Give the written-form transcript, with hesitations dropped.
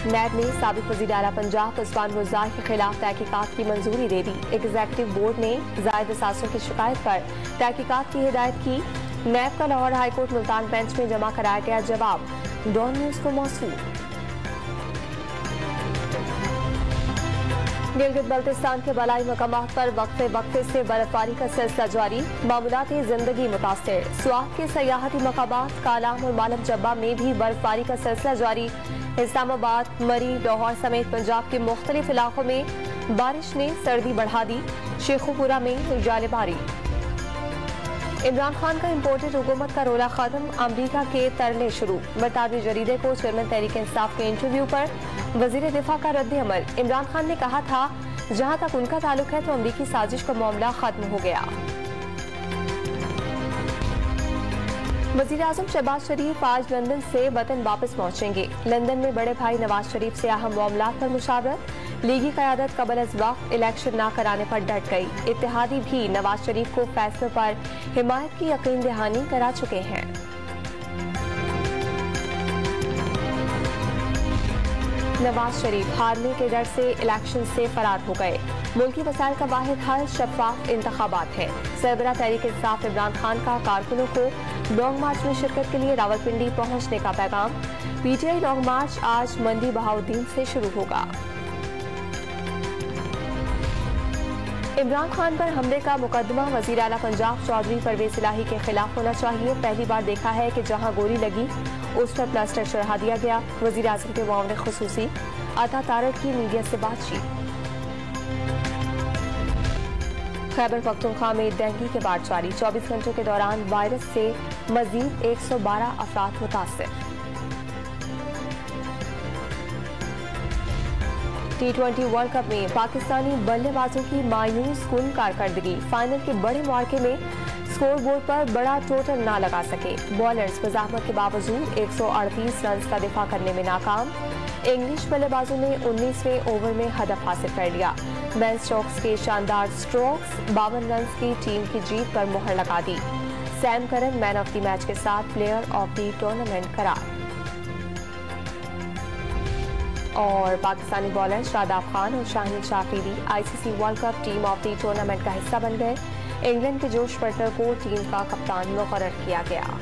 नैब ने साबिक वज़ीर आला पंजाब उस्मान बुज़दार के खिलाफ तहकीकात की मंजूरी दे दी। एग्जीक्यूटिव बोर्ड ने ज़ायद असासों की शिकायत पर तहकीकात की हिदायत की। नैब का लाहौर हाईकोर्ट मुल्तान बेंच में जमा कराया गया जवाब डॉन न्यूज़ को मौसूल। गिलगित बल्तिस्तान के बलाई मकामात पर वक्फे से बर्फबारी का सिलसिला जारी। मामूलाती जिंदगी मुतासिर। स्वात के सयाहती मकामात कालाम और मालम जब्बा में भी बर्फबारी का सिलसिला जारी। इस्लामाबाद, मरी, लाहौर समेत पंजाब के मुख्तलिफ इलाकों में बारिश ने सर्दी बढ़ा दी। शेखुपुरा में जालेबारी। इमरान खान का इम्पोर्टेड हुकूमत का रोला खत्म। अमरीका के तरले शुरू। बरतानवी जरीदे को चेयरमैन तहरीक इंसाफ के इंटरव्यू पर वजीर दिफा का रद्द अमल। इमरान खान ने कहा था जहां तक उनका ताल्लुक है तो अमरीकी साजिश का मामला खत्म हो गया। वजीर आजम शहबाज शरीफ आज लंदन से वतन वापस पहुंचेंगे। लंदन में बड़े भाई नवाज शरीफ से अहम मामलात पर मुशावरत। लीगी क़यादत कबल अज़ वक्त इलेक्शन न कराने पर डट गई। इत्तेहादी भी नवाज शरीफ को फैसले पर हिमायत की यकीन दहानी करा चुके हैं। नवाज शरीफ हारने के डर से इलेक्शन से फरार हो गए। मुल्की वसाइल का वाहिद हल शफाफ इंतखाबात है। सरबराह तहरीक इंसाफ इमरान खान का कारकुनों को लॉन्ग मार्च में शिरकत के लिए रावलपिंडी पहुंचने का पैगाम। पीटीआई लॉन्ग मार्च आज मंडी बहाउद्दीन से शुरू होगा। इमरान खान पर हमले का मुकदमा वज़ीर आला पंजाब चौधरी परवेज इलाही के खिलाफ होना चाहिए। पहली बार देखा है कि जहां गोली लगी उस पर प्लास्टर चढ़ा दिया गया। वज़ीर आज़म के मुआविन खुसूसी अता तारड़ की मीडिया से बातचीत। खैबर पख्तूनख्वा में डेंगू के बाद जारी। 24 घंटों के दौरान वायरस से मजीद 112 अफराद मुतासिर। T20 वर्ल्ड कप में पाकिस्तानी बल्लेबाजों की मायूस कुन कारकर्दगी। फाइनल के बड़े मौके में स्कोर बोर्ड पर बड़ा टोटल ना लगा सके। बॉलर्स मज़ाहमत के बावजूद 138 रन का दिफा करने में नाकाम। इंग्लिश बल्लेबाजों ने 19वें ओवर में हदफ हासिल कर लिया। बेन स्टोक्स के शानदार स्ट्रोक्स 52 रन की टीम की जीत पर मुहर लगा दी। Sam Curran man of the match के साथ प्लेयर ऑफ द टूर्नामेंट करार। और पाकिस्तानी बॉलर शादाब खान और शाहीन शाफरी ICC world cup team of the tournament का हिस्सा बन गए। इंग्लैंड के जोश बटलर को टीम का कप्तान मुकर्रर किया गया।